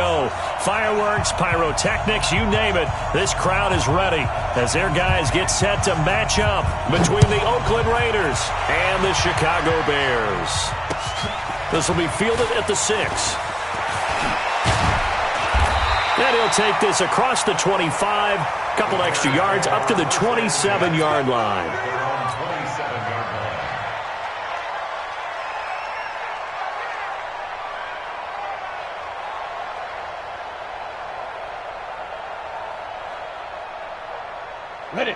go. Fireworks, pyrotechnics, you name it. This crowd is ready as their guys get set to match up between the Oakland Raiders and the Chicago Bears. This will be fielded at the 6. And he'll take this across the 25, couple extra yards up to the 27-yard line. Ready.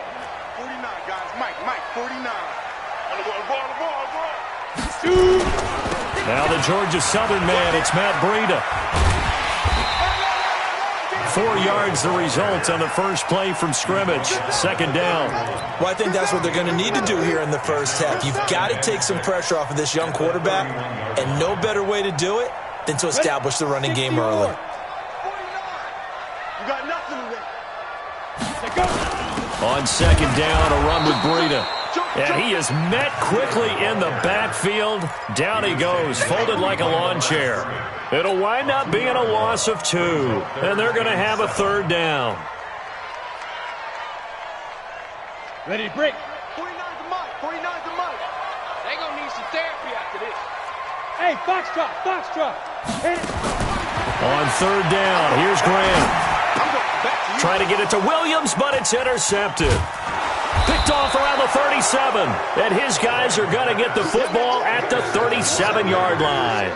49, guys. Mike, 49. On the ball. Now the Georgia Southern man, it's Matt Breida. 4 yards the result on the first play from scrimmage. Second down. Well, I think that's what they're going to need to do here in the first half. You've got to take some pressure off of this young quarterback, and no better way to do it than to establish the running game early. 49. You got nothing to win. On second down, a run with Breida. And he is met quickly in the backfield. Down he goes, folded like a lawn chair. It'll wind up being a loss of 2. And they're going to have a third down. Ready, break. 49's the Mike. 49's the Mike. They gonna need some therapy after this. Hey, foxtrot. Hit it. On third down, here's Graham. I'm going back to you. Trying to get it to Williams, but it's intercepted. Picked off around the 37. And his guys are going to get the football at the 37-yard line.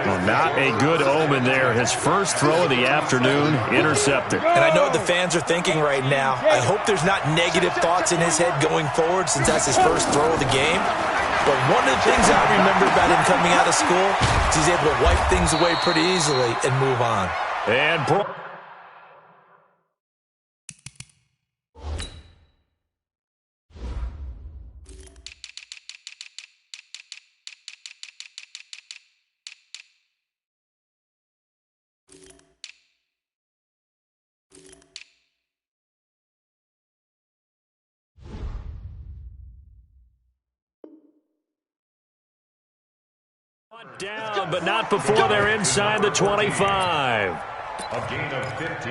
Well, not a good omen there. His first throw of the afternoon, intercepted. And I know what the fans are thinking right now. I hope there's not negative thoughts in his head going forward since that's his first throw of the game. But one of the things I remember about him coming out of school is he's able to wipe things away pretty easily and move on. And down, but not before they're inside the 25. A gain of 15.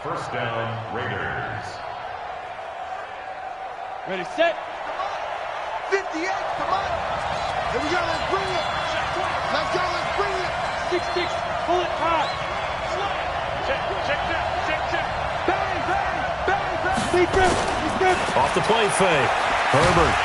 First down, Raiders. Ready, set. 58, come on. Here we go, let's bring it. Let's go, let's bring it. 6, pull it hard. Check. Bang. Deep grip. Off the play fake. Herbert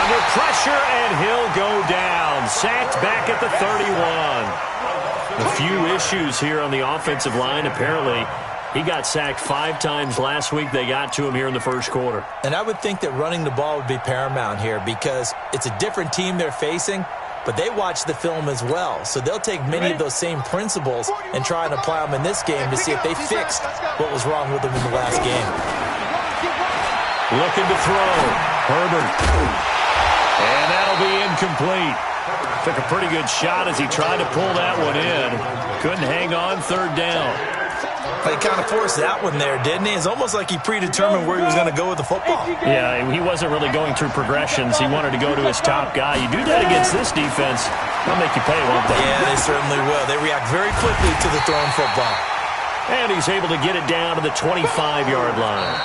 under pressure, and he'll go down. Sacked back at the 31. A few issues here on the offensive line. Apparently, he got sacked 5 times last week. They got to him here in the first quarter. And I would think that running the ball would be paramount here because it's a different team they're facing, but they watch the film as well. So they'll take many of those same principles and try and apply them in this game to see if they fixed what was wrong with them in the last game. Looking to throw. Herbert. And that'll be incomplete. Took a pretty good shot as he tried to pull that one in. Couldn't hang on third down. He kind of forced that one there, didn't he? It's almost like he predetermined where he was going to go with the football. Yeah, he wasn't really going through progressions. He wanted to go to his top guy. You do that against this defense, they'll make you pay, won't they? Yeah, they certainly will. They react very quickly to the thrown football. And he's able to get it down to the 25-yard line.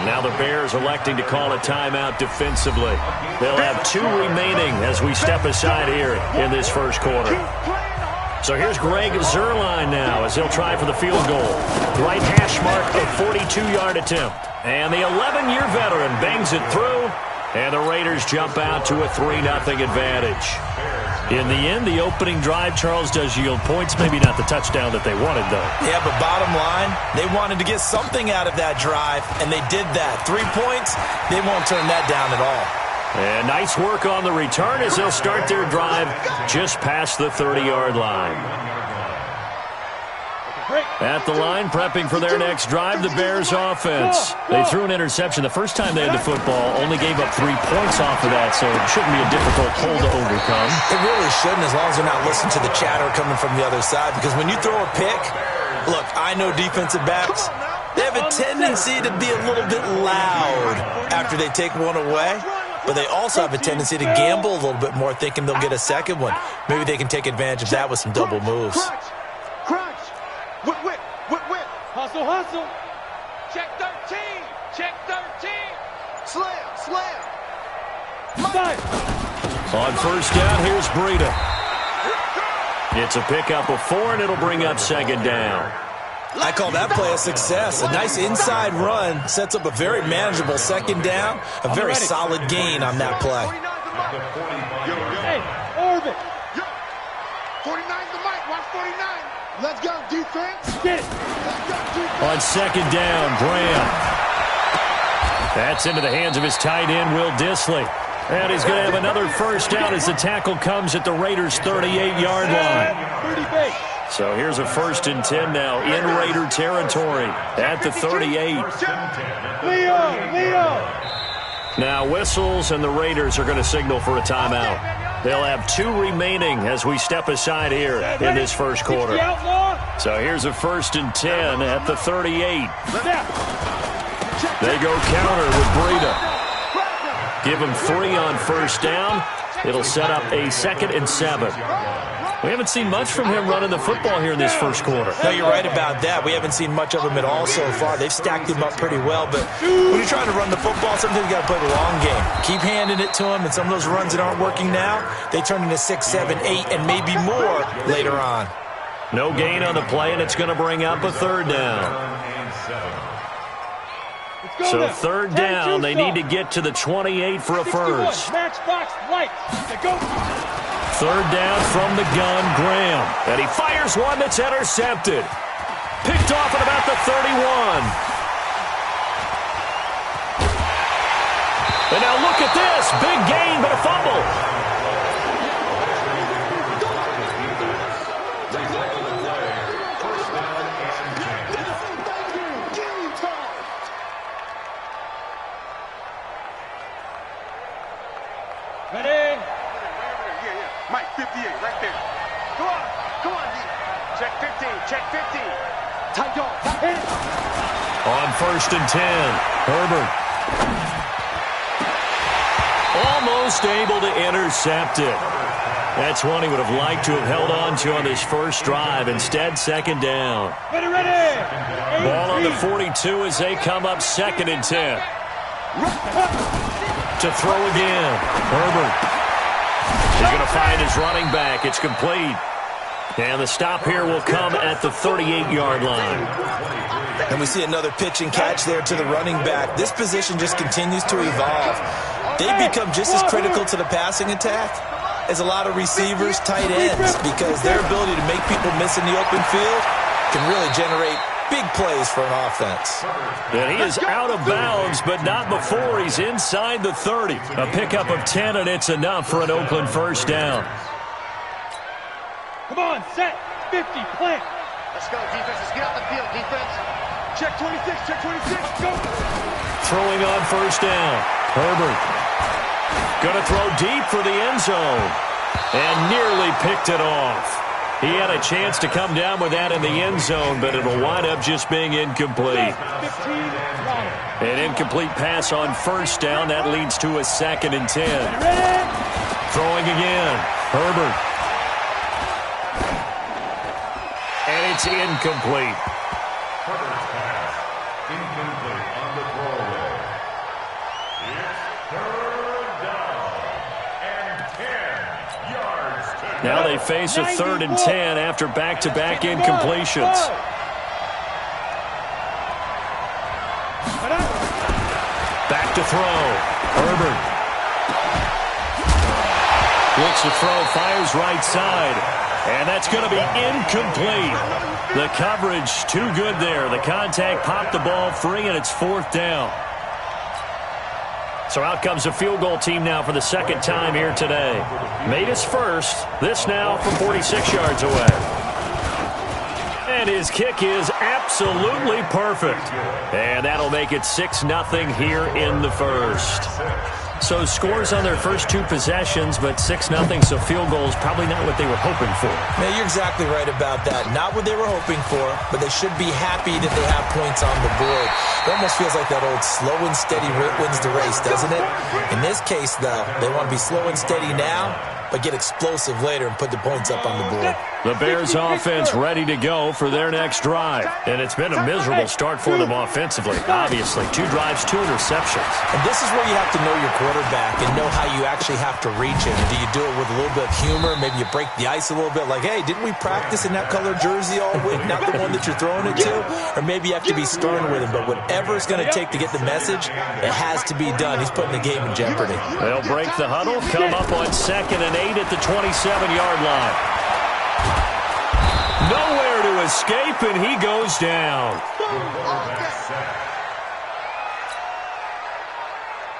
Now the Bears electing to call a timeout defensively. They'll have 2 remaining as we step aside here in this first quarter. So here's Greg Zuerlein now as he'll try for the field goal. Right hash mark, a 42-yard attempt. And the 11-year veteran bangs it through. And the Raiders jump out to a 3-0 advantage. In the end, the opening drive, Charles, does yield points. Maybe not the touchdown that they wanted, though. Yeah, but bottom line, they wanted to get something out of that drive, and they did that. 3 points, they won't turn that down at all. And nice work on the return as they'll start their drive just past the 30-yard line. At the line, prepping for their next drive, the Bears offense. They threw an interception the first time they had the football, only gave up 3 points off of that, so it shouldn't be a difficult hole to overcome. It really shouldn't, as long as they're not listening to the chatter coming from the other side, because when you throw a pick, look, I know defensive backs, they have a tendency to be a little bit loud after they take one away, but they also have a tendency to gamble a little bit more, thinking they'll get a second one. Maybe they can take advantage of that with some double moves. Hustle, hustle. Check 13. Check 13. Slam, slam. Side. On first down, here's Breida. It's a pickup of 4, and it'll bring up second down. I call that play a success. A nice inside run sets up a very manageable second down. A very solid gain on that play. Hey, orbit. 49's the mic. Watch 49. Let's go, defense. Get it. Let's go, defense. On second down, Graham. That's into the hands of his tight end, Will Dissly. And he's going to have another first down as the tackle comes at the Raiders' 38-yard line. 30 base. So here's a 1st and 10 now in Raider territory at the 38. Leo. Now whistles, and the Raiders are going to signal for a timeout. They'll have 2 remaining as we step aside here in this first quarter. So here's a 1st and 10 at the 38. They go counter with Breida. Give him 3 on first down. It'll set up a 2nd and 7. We haven't seen much from him running the football here in this first quarter. No, you're right about that. We haven't seen much of him at all so far. They've stacked him up pretty well, but when you're trying to run the football, sometimes you got to play the long game. Keep handing it to him, and some of those runs that aren't working now, they turn into 6, 7, 8, and maybe more later on. No gain on the play, and it's going to bring up a 3rd down. So 3rd down, they need to get to the 28 for a first. Matchbox lights. Go. 3rd down from the gun, Graham. And he fires one that's intercepted. Picked off at about the 31. And now look at this. Big gain, but a fumble. Ready? Mike, 58, right there. Come on, D. Check 15, check 15. Tight dog. Hit it. On 1st and 10, Herbert. Almost able to intercept it. That's one he would have liked to have held on to on this first drive. Instead, 2nd down. Ready. Ball on the 42 as they come up 2nd and 10. To throw again, Herbert. He's going to find his running back. It's complete. And the stop here will come at the 38-yard line. And we see another pitch and catch there to the running back. This position just continues to evolve. They become just as critical to the passing attack as a lot of receivers, tight ends, because their ability to make people miss in the open field can really generate big plays for an offense. And he is out of bounds, but not before he's inside the 30. A pickup of 10, and it's enough for an Oakland first down. Come on, set. 50, plant. Let's go, defense. Let's get out the field, defense. Check 26, check 26. Go. Throwing on first down. Herbert. Going to throw deep for the end zone. And nearly picked it off. He had a chance to come down with that in the end zone, but it'll wind up just being incomplete. 15, An incomplete pass on first down. That leads to a 2nd and 10. ready. Throwing again. Herbert. And it's incomplete. Herbert's pass, incomplete on the throwaway. It's 3rd down and 10 yards to go. Now they face a 3rd and 10 after back-to-back incompletions. Back to throw. Herbert. Looks to throw, fires right side. And that's going to be incomplete. The coverage too good there. The contact popped the ball free, and it's 4th down. So out comes the field goal team now for the 2nd time here today. Made his first. This now from 46 yards away. And his kick is absolutely perfect. And that'll make it 6-0 here in the first. So scores on their first 2 possessions, but 6-0, so field goals probably not what they were hoping for. Yeah, you're exactly right about that. Not what they were hoping for, but they should be happy that they have points on the board. It almost feels like that old slow and steady wins the race, doesn't it? In this case, though, they want to be slow and steady now, but get explosive later and put the points up on the board. The Bears offense ready to go for their next drive. And it's been a miserable start for them offensively. Obviously, 2 drives, 2 interceptions. And this is where you have to know your quarterback and know how you actually have to reach him. Do you do it with a little bit of humor? Maybe you break the ice a little bit like, hey, didn't we practice in that color jersey all week? Not the one that you're throwing it to? Or maybe you have to be stern with him. But whatever it's going to take to get the message, it has to be done. He's putting the game in jeopardy. They'll break the huddle, come up on 2nd and 8 at the 27-yard line. Nowhere to escape, and he goes down.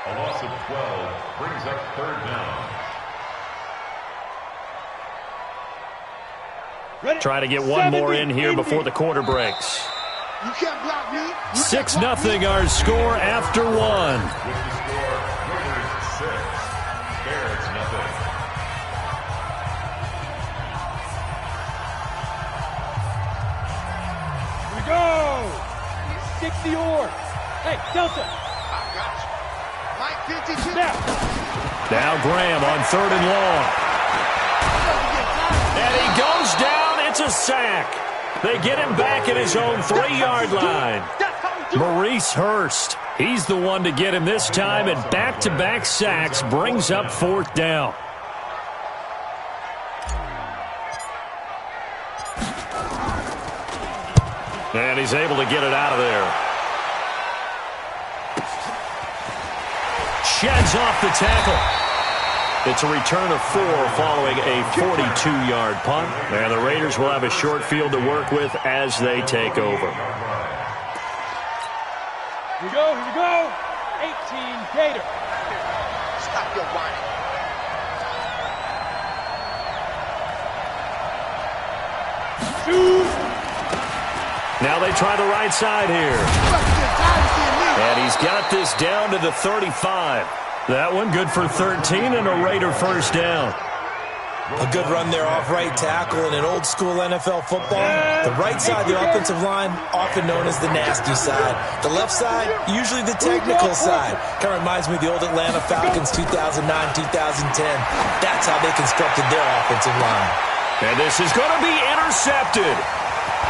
A loss of 12 brings up 3rd down. Try to get one more in here before the quarter breaks. You can't block me. 6-0 our score after 1. With the score, Raiders 6, Bears nothing. We go. Stick the oar. Hey, Delta. I got you. Mike 52. Now Graham on 3rd and long. And he goes down. It's a sack. They get him back at his own 3-yard line. Maurice Hurst. He's the one to get him this time, and back-to-back sacks brings up 4th down. And he's able to get it out of there. Sheds off the tackle. It's a return of 4 following a 42-yard punt. And the Raiders will have a short field to work with as they take over. Here we go. 18 Gator. Stop your whining. Shoot. Now they try the right side here. And he's got this down to the 35. That one good for 13 and a Raider 1st down. A good run there off right tackle in an old-school NFL football. The right side of the offensive line, often known as the nasty side. The left side, usually the technical side. Kind of reminds me of the old Atlanta Falcons 2009-2010. That's how they constructed their offensive line. And this is going to be intercepted.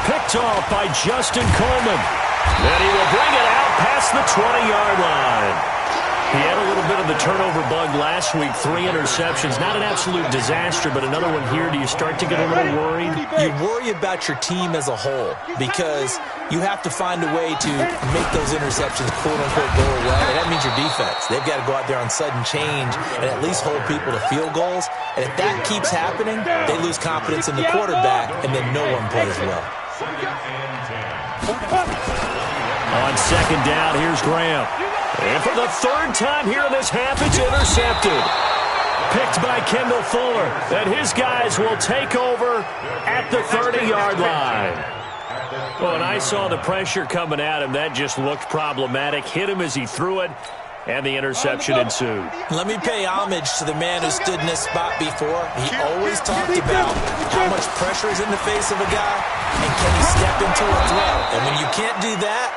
Picked off by Justin Coleman. And he will bring it out past the 20-yard line. He had a little bit of the turnover bug last week, 3 interceptions. Not an absolute disaster, but another one here. Do you start to get a little worried? You worry about your team as a whole because you have to find a way to make those interceptions, quote-unquote, go away. And that means your defense. They've got to go out there on sudden change and at least hold people to field goals. And if that keeps happening, they lose confidence in the quarterback, and then no one plays well. On 2nd down, here's Graham. And for the 3rd time here in this half, it's intercepted. Picked by Kendall Fuller. And his guys will take over at the 30-yard line. Well, when I saw the pressure coming at him, that just looked problematic. Hit him as he threw it, and the interception ensued. Let me pay homage to the man who stood in this spot before. He always talked about how much pressure is in the face of a guy, and can he step into a throw. And when you can't do that,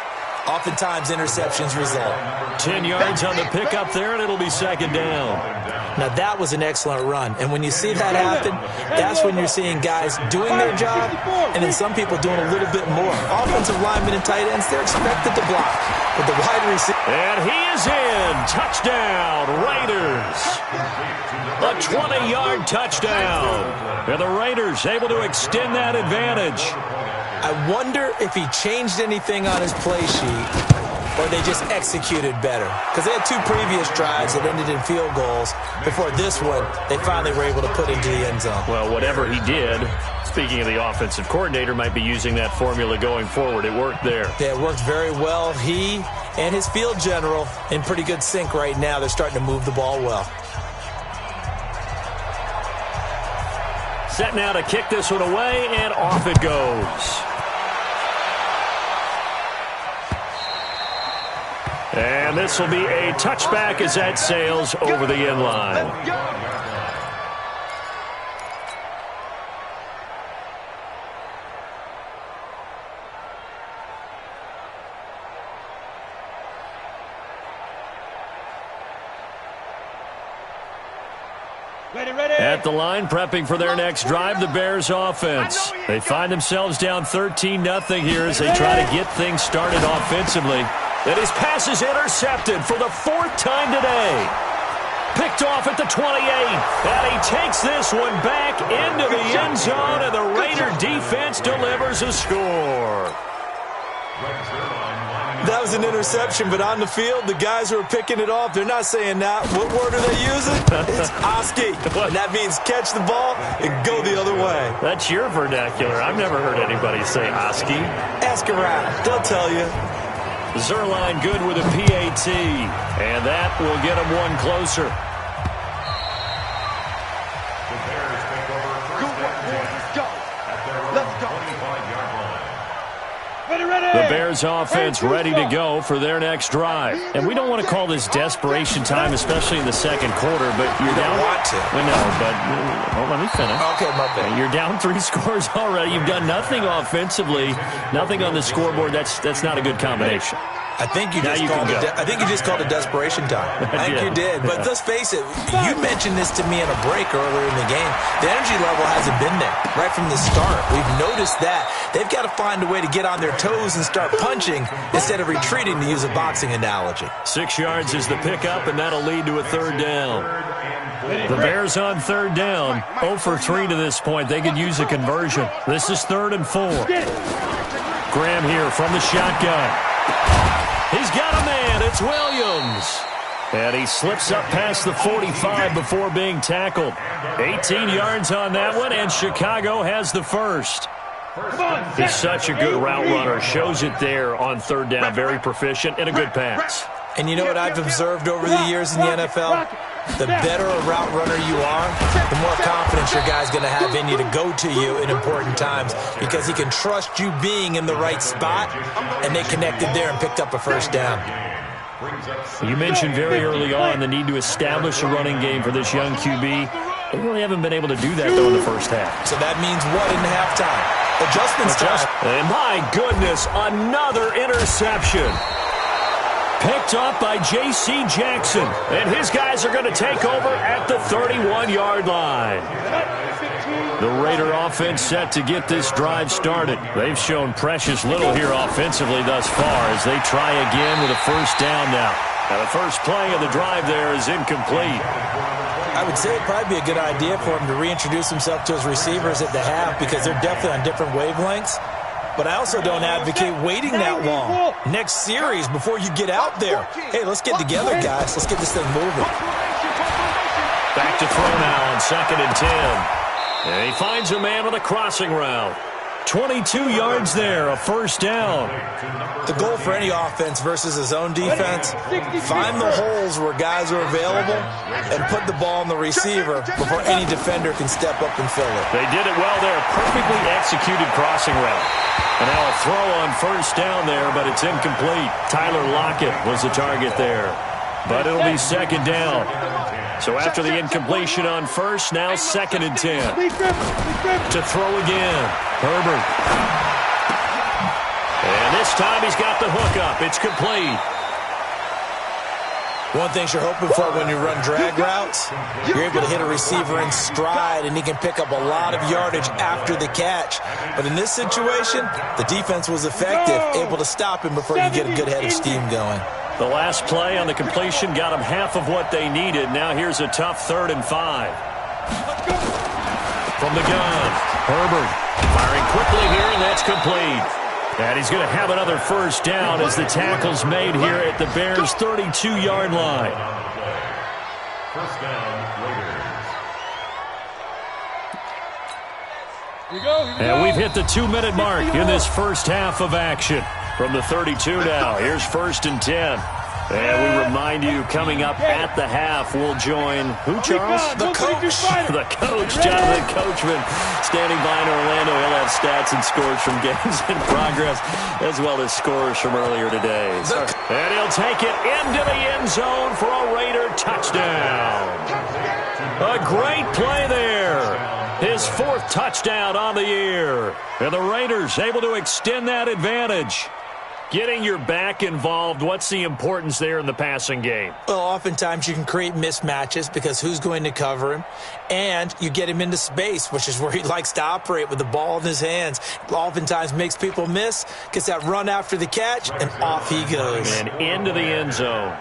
oftentimes interceptions result. 10 yards on the pickup there, and it'll be 2nd down. Now, that was an excellent run. And when you see that happen, that's when you're seeing guys doing their job and then some people doing a little bit more. Offensive linemen and tight ends, they're expected to block. But the wide receiver... And he is in. Touchdown, Raiders. A 20-yard touchdown. And the Raiders able to extend that advantage. I wonder if he changed anything on his play sheet or they just executed better. Because they had 2 previous drives that ended in field goals. Before this one, they finally were able to put into the end zone. Well, whatever he did, speaking of the offensive coordinator, might be using that formula going forward. It worked there. Yeah, it worked very well. He and his field general in pretty good sync right now. They're starting to move the ball well. Set now to kick this one away, and off it goes. And this will be a touchback as that sails over the end line. At the line, prepping for their next drive, the Bears offense. They find themselves down 13-0 here as they try to get things started offensively. And his pass is intercepted for the 4th time today. Picked off at the 28, and he takes this one back into the end zone, and the Raider defense delivers a score. That was an interception, but on the field, the guys who are picking it off, they're not saying that. What word are they using? It's Oski, and that means catch the ball and go the other way. That's your vernacular. I've never heard anybody say Oski. Ask around. They'll tell you. Zerline good with a PAT, and that will get him one closer. The Bears offense ready to go for their next drive. And we don't want to call this desperation time, especially in the second quarter, but you're down. You don't want to. Well, no, but well, let me finish. Okay, my bad. You're down 3 scores already. You've done nothing offensively, nothing on the scoreboard. That's not a good combination. I think you just called it desperation time. I think you did. But let's face it, you mentioned this to me in a break earlier in the game. The energy level hasn't been there right from the start. We've noticed that. They've got to find a way to get on their toes and start punching instead of retreating, to use a boxing analogy. 6 yards is the pickup, and that'll lead to a 3rd down. The Bears on 3rd down, 0 for 3 to this point. They could use a conversion. This is 3rd and 4. Graham here from the shotgun. He's got a man. It's Williams. And he slips up past the 45 before being tackled. 18 yards on that one, and Chicago has the first. He's such a good route runner. Shows it there on 3rd down. Very proficient and a good pass. And you know what I've observed over the years in the NFL? The better a route runner you are, the more confidence your guy's going to have in you to go to you in important times, because he can trust you being in the right spot, and they connected there and picked up a 1st down. You mentioned very early on the need to establish a running game for this young QB. They really haven't been able to do that, though, in the first half. So that means what in halftime? Adjustments time. And my goodness, another interception. Picked up by J.C. Jackson. And his guys are going to take over at the 31-yard line. The Raider offense set to get this drive started. They've shown precious little here offensively thus far as they try again with a 1st down now. Now the first play of the drive there is incomplete. I would say it'd probably be a good idea for him to reintroduce himself to his receivers at the half, because they're definitely on different wavelengths. But I also don't advocate waiting that long. Next series before you get out there. Hey, let's get together, guys. Let's get this thing moving. Back to throw now on 2nd and 10. And he finds a man with a crossing route. 22 yards there, a 1st down. The goal for any offense versus his own defense, find the holes where guys are available and put the ball on the receiver before any defender can step up and fill it. They did it well there. Perfectly executed crossing route. And now a throw on 1st down there, but it's incomplete. Tyler Lockett was the target there. But it'll be 2nd down. So after the incompletion on 1st, now 2nd and 10. To throw again. Herbert. And this time he's got the hook up. It's complete. One thing you're hoping for when you run drag routes, you're able to hit a receiver in stride, and he can pick up a lot of yardage after the catch. But in this situation, the defense was effective, able to stop him before you get a good head of steam going. The last play on the completion got them half of what they needed. Now here's a tough 3rd and 5. From the gun, Herbert firing quickly here, and that's complete. And he's going to have another 1st down as the tackle's made here at the Bears' 32-yard line. 1st down, Raiders. And we've hit the 2-minute mark in this first half of action. From the 32 now, here's 1st and 10. And we remind you, coming up at the half, we'll join who, Charles? The coach. The coach, Jonathan Coachman, standing by in Orlando. He'll have stats and scores from games in progress, as well as scores from earlier today. And he'll take it into the end zone for a Raider touchdown. A great play there. His 4th touchdown on the year. And the Raiders able to extend that advantage. Getting your back involved, what's the importance there in the passing game? Well, oftentimes you can create mismatches because who's going to cover him? And you get him into space, which is where he likes to operate with the ball in his hands. Oftentimes makes people miss, gets that run after the catch, and off he goes. And into the end zone.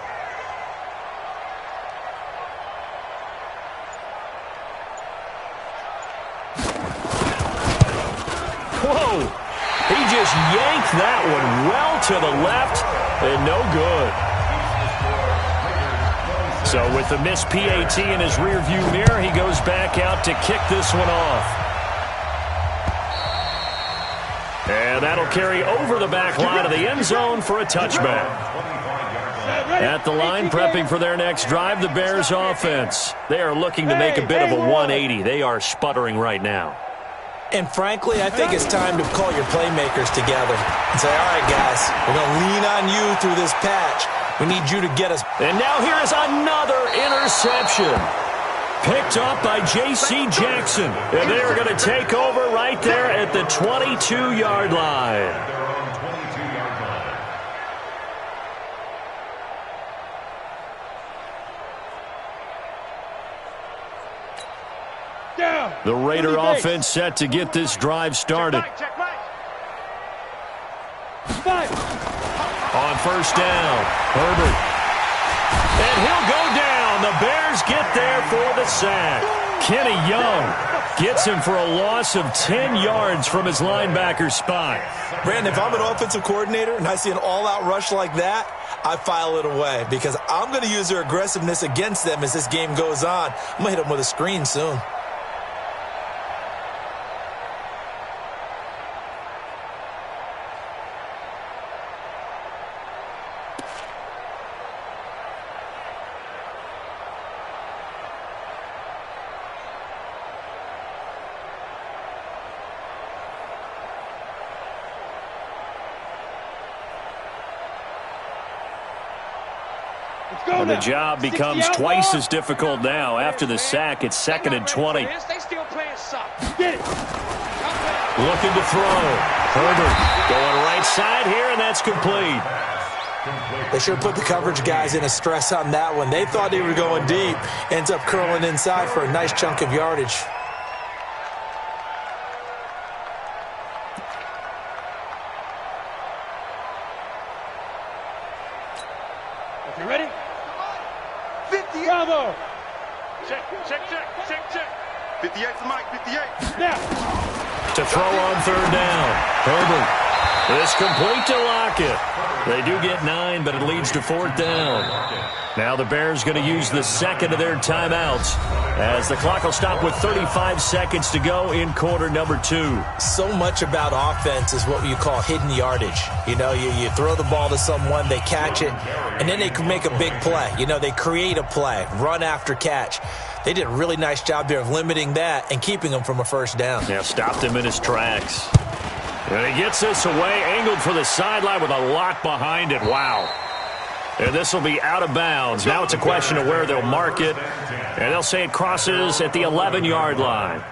Whoa! He just yanked that one well to the left, and no good. So with the missed PAT in his rearview mirror, he goes back out to kick this one off. And that'll carry over the back line of the end zone for a touchback. At the line, prepping for their next drive, the Bears offense. They are looking to make a bit of a 180. They are sputtering right now. And frankly, I think it's time to call your playmakers together and say, all right, guys, we're going to lean on you through this patch. We need you to get us. And now here is another interception. Picked up by J.C. Jackson. And they are going to take over right there at the 22-yard line. The Raider offense set to get this drive started. On first down, Herbert. And he'll go down. The Bears get there for the sack. Kenny Young gets him for a loss of 10 yards from his linebacker spot. Brandon, if I'm an offensive coordinator and I see an all-out rush like that, I file it away because I'm going to use their aggressiveness against them as this game goes on. I'm going to hit them with a screen soon. And the job becomes twice as difficult now. After the sack, it's 2nd and 20. Looking to throw. Herbert going right side here, and that's complete. They should have put the coverage guys in a stress on that one. They thought they were going deep. Ends up curling inside for a nice chunk of yardage. You ready? 50. Bravo. Check. 58 for Mike, 58. Now. To throw on third down. Herbert is complete to Lockett. They do get 9, but it leads to 4th down. Now the Bears going to use the second of their timeouts as the clock will stop with 35 seconds to go in quarter number 2. So much about offense is what you call hidden yardage. You know, you throw the ball to someone, they catch it, and then they can make a big play. You know, they create a play, run after catch. They did a really nice job there of limiting that and keeping him from a first down. Yeah, stopped him in his tracks. And he gets this away, angled for the sideline with a lot behind it. Wow. And this will be out of bounds. Now it's a question of where they'll mark it. And they'll say it crosses at the 11-yard line.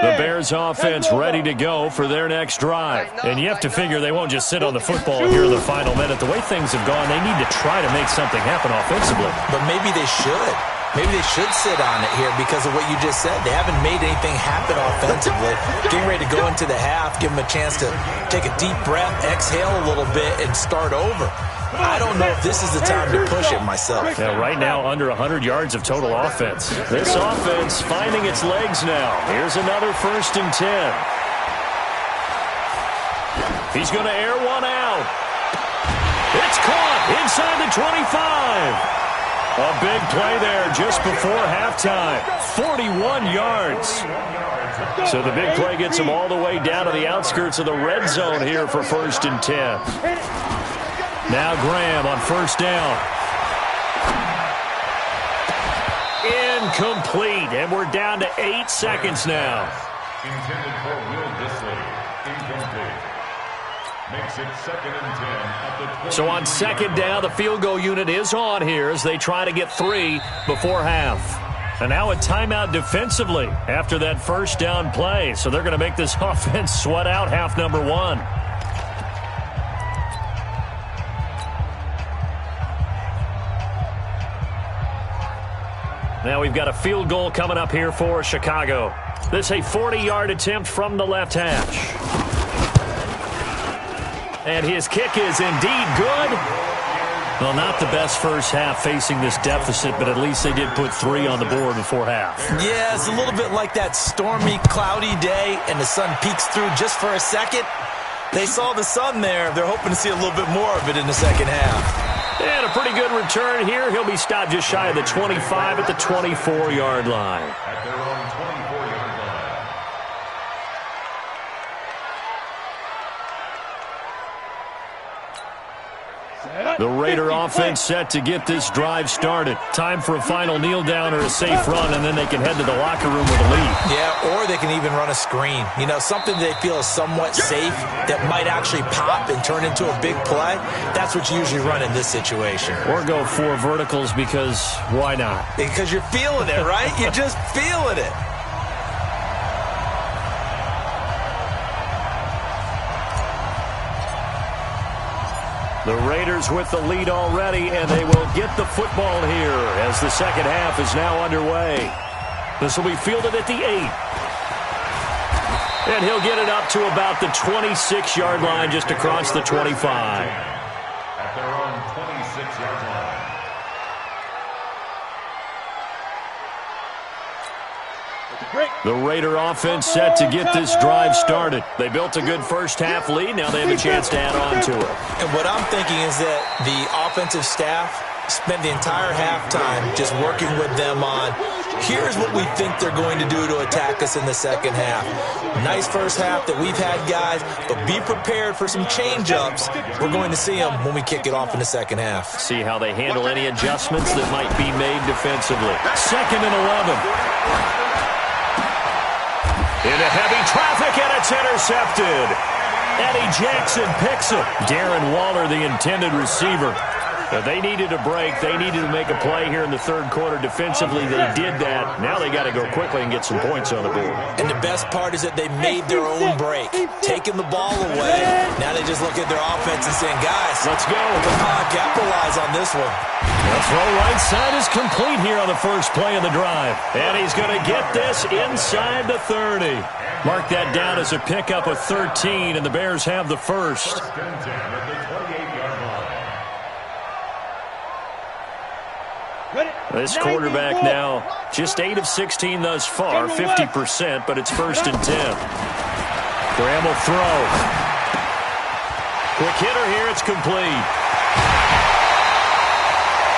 The Bears offense ready to go for their next drive. And you have to figure they won't just sit on the football here in the final minute. The way things have gone, they need to try to make something happen offensively. But maybe they should. Maybe they should sit on it here because of what you just said. They haven't made anything happen offensively. Getting ready to go into the half, give them a chance to take a deep breath, exhale a little bit, and start over. I don't know if this is the time to push it myself. Yeah, right now, under 100 yards of total offense. This offense finding its legs now. Here's another 1st and 10. He's going to air one out. It's caught inside the 25. A big play there just before halftime. 41 yards. So the big play gets him all the way down to the outskirts of the red zone here for 1st and 10. Now Graham on first down. Incomplete, and we're down to 8 seconds now. Intended for Will Dissly. Incomplete. makes it 2nd and 10 at the 20. So on second down, the field goal unit is on here as they try to get 3 before half. And now a timeout defensively after that first down play. So they're going to make this offense sweat out half number 1. Now we've got a field goal coming up here for Chicago. This a 40-yard attempt from the left hash. And his kick is indeed good. Well, not the best first half facing this deficit, but at least they did put 3 on the board before half. Yeah, it's a little bit like that stormy, cloudy day, and the sun peeks through just for a second. They saw the sun there. They're hoping to see a little bit more of it in the second half. And a pretty good return here. He'll be stopped just shy of the 25 at the 24-yard line. At their own 24-yard line. The Raider offense set to get this drive started. Time for a final kneel down or a safe run, and then they can head to the locker room with a lead. Yeah, or they can even run a screen. You know, something they feel is somewhat safe that might actually pop and turn into a big play. That's what you usually run in this situation. Or go 4 verticals because why not? Because you're feeling it, right? You're just feeling it. The Raiders with the lead already, and they will get the football here as the second half is now underway. This will be fielded at the 8. And he'll get it up to about the 26-yard line just across the 25. At their own 26-yard line. The Raider offense set to get this drive started. They built a good first half lead. Now they have a chance to add on to it. And what I'm thinking is that the offensive staff spent the entire halftime just working with them on, here's what we think they're going to do to attack us in the second half. Nice first half that we've had, guys, but be prepared for some change-ups. We're going to see them when we kick it off in the second half. See how they handle any adjustments that might be made defensively. 2nd and 11. Into heavy traffic, and it's intercepted. Eddie Jackson picks it. Darren Waller, the intended receiver. They needed a break. They needed to make a play here in the third quarter defensively. They did that. Now they got to go quickly and get some points on the board. And the best part is that they made their own break, taking the ball away. Now they just look at their offense and saying, guys, let's go. Come on, capitalize on this one. The throw right side is complete here on the first play of the drive. And he's going to get this inside the 30. Mark that down as a pickup of 13, and the Bears have the first. 1st and 10 at the 28-yard line. This quarterback now just 8 of 16 thus far, 50%, but it's 1st and 10. Graham will throw. Quick hitter here, it's complete.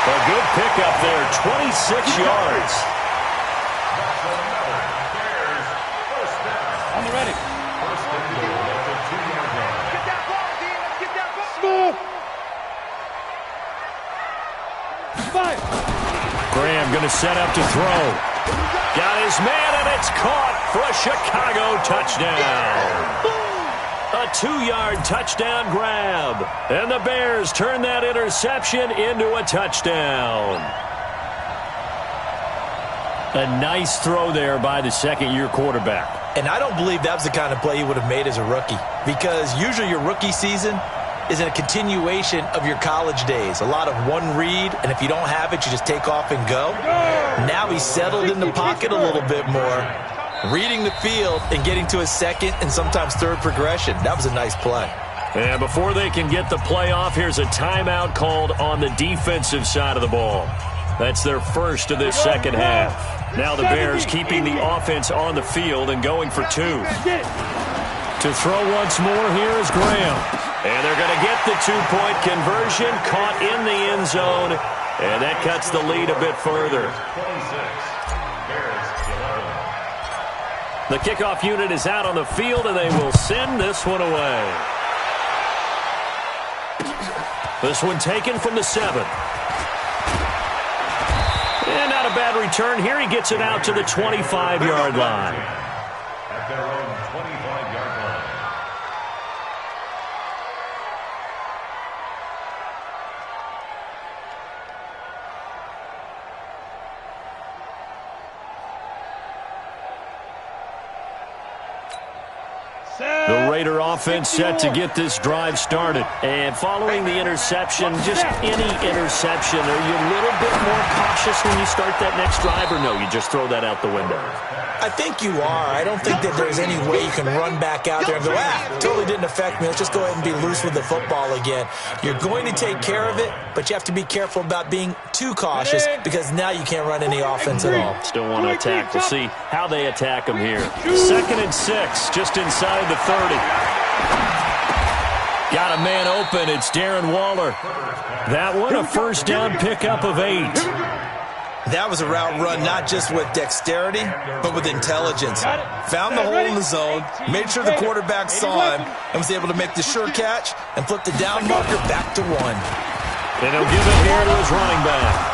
A good pickup there, 26 yards. On the ready. 1st and goal at the 2-yard line. Get that ball, D. Get that ball. Smooth. Fire. Graham going to set up to throw. Got his man, and it's caught for a Chicago touchdown. A 2-yard touchdown grab. And the Bears turn that interception into a touchdown. A nice throw there by the second-year quarterback. And I don't believe that was the kind of play he would have made as a rookie, because usually your rookie season is a continuation of your college days. A lot of one read, and if you don't have it, you just take off and go. Now he's settled in the pocket a little bit more, reading the field and getting to his second and sometimes third progression. That was a nice play. And before they can get the play off, here's a timeout called on the defensive side of the ball. That's their first of this second half. Now the Bears keeping the offense on the field and going for 2. To throw once more, here is Graham. And they're going to get the 2-point conversion, caught in the end zone, and that cuts the lead a bit further. 26, Bears 11. The kickoff unit is out on the field, and they will send this one away. This one taken from the 7. And not a bad return here. He gets it out to the 25-yard line. At their own 25-yard line. Raider offense set to get this drive started. And following the interception, just any interception, are you a little bit more cautious when you start that next drive, or no, you just throw that out the window? I think you are. I don't think that there's any way you can run back out there and go, totally didn't affect me. Let's just go ahead and be loose with the football again. You're going to take care of it, but you have to be careful about being too cautious because now you can't run any offense at all. Still want to attack. We'll see how they attack them here. 2nd and 6, just inside the 30. Got a man open. It's Darren Waller. That one, a first down pickup of 8. That was a route run not just with dexterity, but with intelligence. Found the hole in the zone, made sure the quarterback saw him, and was able to make the sure catch and flip the down marker back to 1. And he'll give it here to his running back.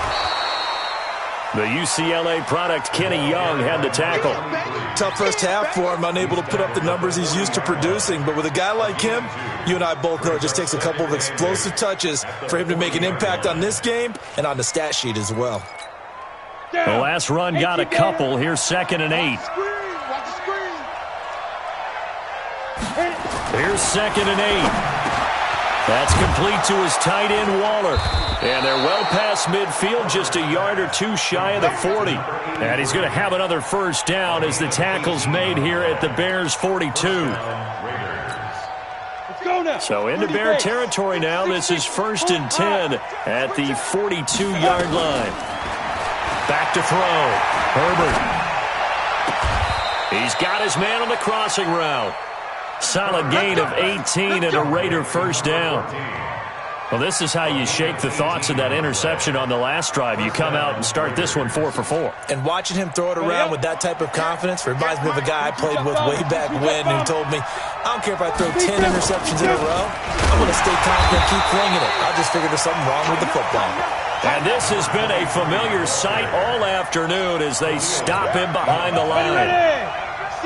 The UCLA product, Kenny Young, had the tackle. Tough first half for him, unable to put up the numbers he's used to producing. But with a guy like him, you and I both know it just takes a couple of explosive touches for him to make an impact on this game and on the stat sheet as well. The last run got a couple. Here's 2nd and 8. Here's 2nd and 8. That's complete to his tight end, Waller. And they're well past midfield, just a yard or two shy of the 40. And he's going to have another first down as the tackle's made here at the Bears' 42. So into Bear territory now. This is 1st and 10 at the 42-yard line. Back to throw. Herbert. He's got his man on the crossing route. Solid gain of 18 and a Raider first down. Well, this is how you shake the thoughts of that interception on the last drive. You come out and start this one 4 for 4. And watching him throw it around with that type of confidence reminds me of a guy I played with way back when who told me, I don't care if I throw 10 interceptions in a row. I'm going to stay confident, keep flinging it. I'll just figure there's something wrong with the football. And this has been a familiar sight all afternoon as they stop him behind the line.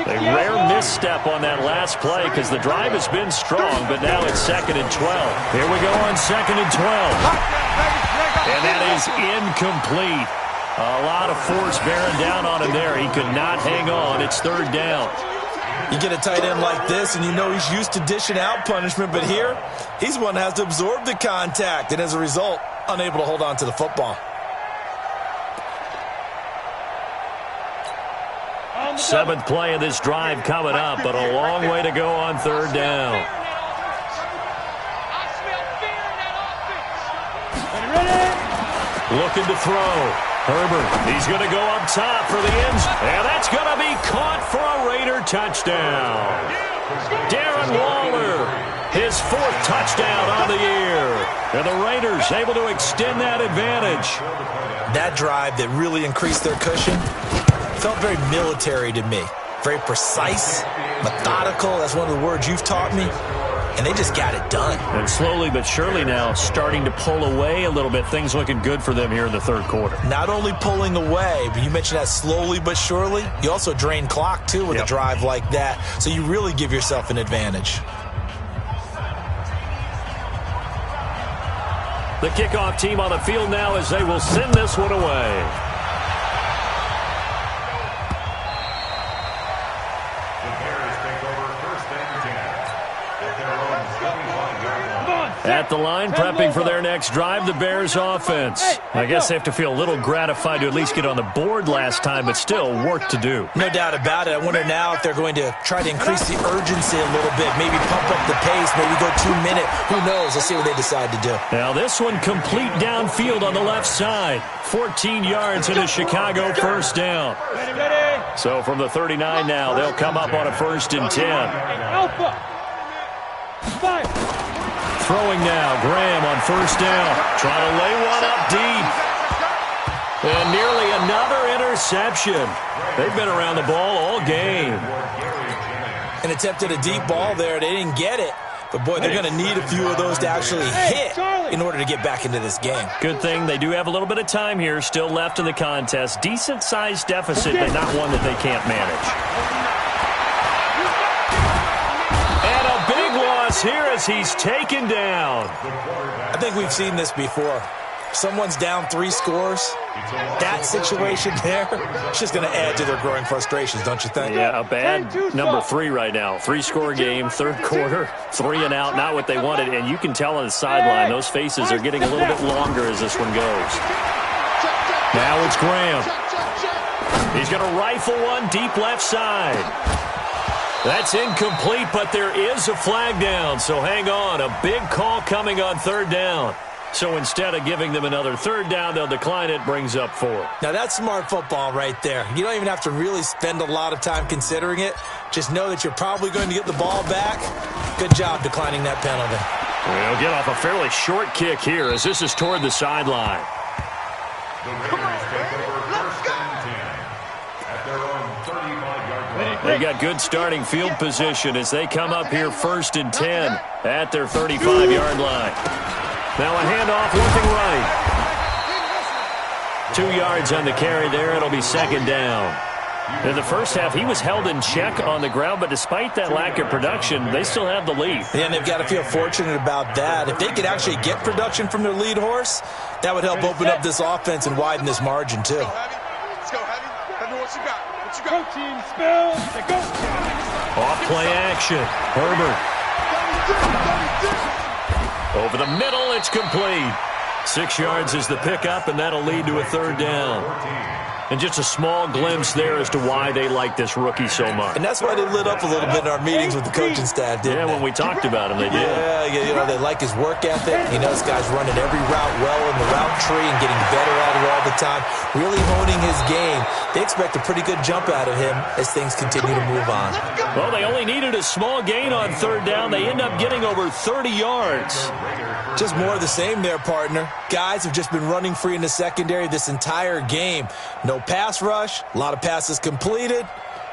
A rare misstep on that last play because the drive has been strong, but now it's 2nd and 12. Here we go on 2nd and 12. And that is incomplete. A lot of force bearing down on him there. He could not hang on. It's 3rd down. You get a tight end like this, and you know he's used to dishing out punishment, but here, he's one that has to absorb the contact, and as a result, unable to hold on to the football. 7th play of this drive coming up, but a long way to go on 3rd down. Looking to throw. Herbert, he's going to go up top for the end zone, and that's going to be caught for a Raider touchdown. Darren Waller, his 4th touchdown on the year. And the Raiders able to extend that advantage. That drive that really increased their cushion felt very military to me. Very precise, methodical. That's one of the words you've taught me. And they just got it done. And slowly but surely now starting to pull away a little bit. Things looking good for them here in the 3rd quarter. Not only pulling away, but you mentioned that slowly but surely. You also drain clock, too, with a drive like that. So you really give yourself an advantage. The kickoff team on the field now as they will send this one away. At the line, prepping for their next drive, the Bears offense. I guess they have to feel a little gratified to at least get on the board last time, but still work to do. No doubt about it. I wonder now if they're going to try to increase the urgency a little bit, maybe pump up the pace, maybe go 2-minute. Who knows? Let's see what they decide to do. Now this one complete downfield on the left side. 14 yards and a Chicago first down. So from the 39 now, they'll come up on a 1st and 10. Alpha. Fire. Throwing now, Graham on 1st down. Trying to lay one up deep. And nearly another interception. They've been around the ball all game. And attempted a deep ball there. They didn't get it. But, boy, they're going to need a few of those to actually hit in order to get back into this game. Good thing they do have a little bit of time here still left in the contest. Decent-sized deficit, but not one that they can't manage. Here as he's taken down. I think we've seen this before. someone's down 3 scores, that situation there, it's just going to add to their growing frustrations, don't you think? Yeah, a bad number 3 right now. 3-score game, third quarter, 3 and out, not what they wanted. And you can tell on the sideline, those faces are getting a little bit longer as this one goes. Now it's Graham. He's going to rifle one deep left side. That's incomplete, but there is a flag down, so hang on. A big call coming on third down. So instead of giving them another third down, they'll decline it, brings up 4. Now that's smart football right there. You don't even have to really spend a lot of time considering it. Just know that you're probably going to get the ball back. Good job declining that penalty. We'll get off a fairly short kick here as this is toward the sideline. The Raiders take over first and 10 at their own 35-yard line. They got good starting field position as they come up here first and 10 at their 35-yard line. Now a handoff looking right. 2 yards on the carry there. It'll be second down. In the first half, he was held in check on the ground, but despite that lack of production, they still have the lead. And they've got to feel fortunate about that. If they could actually get production from their lead horse, that would help open up this offense and widen this margin, too. Let's go, Heavy. Tell me what you got. What you Go got? team, spell. Go. Off play action. Herbert. Over the middle, it's complete. 6 yards is the pickup, and that'll lead to a third down. And just a small glimpse there as to why they like this rookie so much. And that's why they lit up a little bit in our meetings with the coaching staff, didn't they? Yeah, when we talked about him, they did. Yeah, they like his work ethic. You know, this guy's running every route well in the route tree and getting better at it all the time, really honing his game. They expect a pretty good jump out of him as things continue to move on. Well, they only needed a small gain on third down. They end up getting over 30 yards. Just more of the same there, partner. Guys have just been running free in the secondary this entire game. No pass rush, a lot of passes completed.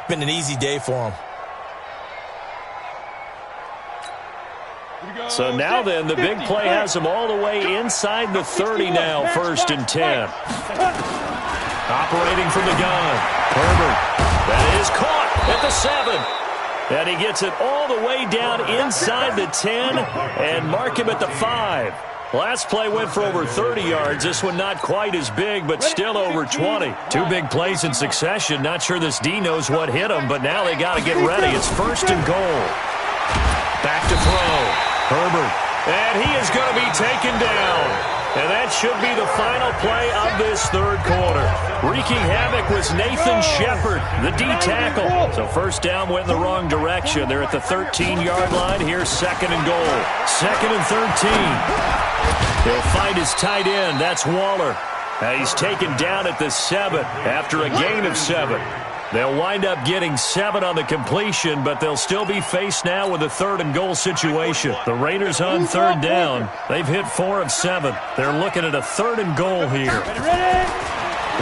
Been an easy day for them. So now then, the big play has them all the way inside the 30 now, first and 10. Operating from the gun, Herbert. That is caught at the 7. And he gets it all the way down inside the 10 and mark him at the 5. Last play went for over 30 yards. This one not quite as big, but still over 20. 2 big plays in succession. Not sure this D knows what hit him, but now they got to get ready. It's first and goal. Back to throw. Herbert. And he is going to be taken down. And that should be the final play of this third quarter. Wreaking havoc was Nathan Shepard, the D tackle. So first down went in the wrong direction. They're at the 13-yard line. Here's second and goal. Second and 13. He'll find his tight end. That's Waller. He's taken down at the 7 after a gain of 7. They'll wind up getting 7 on the completion, but they'll still be faced now with a third and goal situation. The Raiders on third down. They've hit 4 of 7. They're looking at a third and goal here.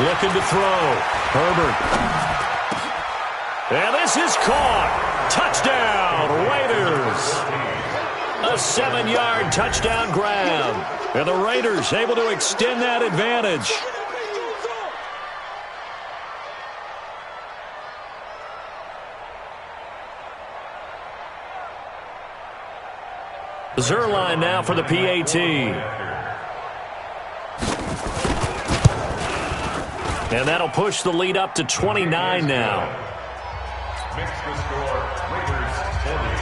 Looking to throw. Herbert. And this is caught. Touchdown, Raiders. A 7-yard touchdown grab. And the Raiders able to extend that advantage. Zerline now for the PAT. And that'll push the lead up to 29 now. Makes the score Raiders 40.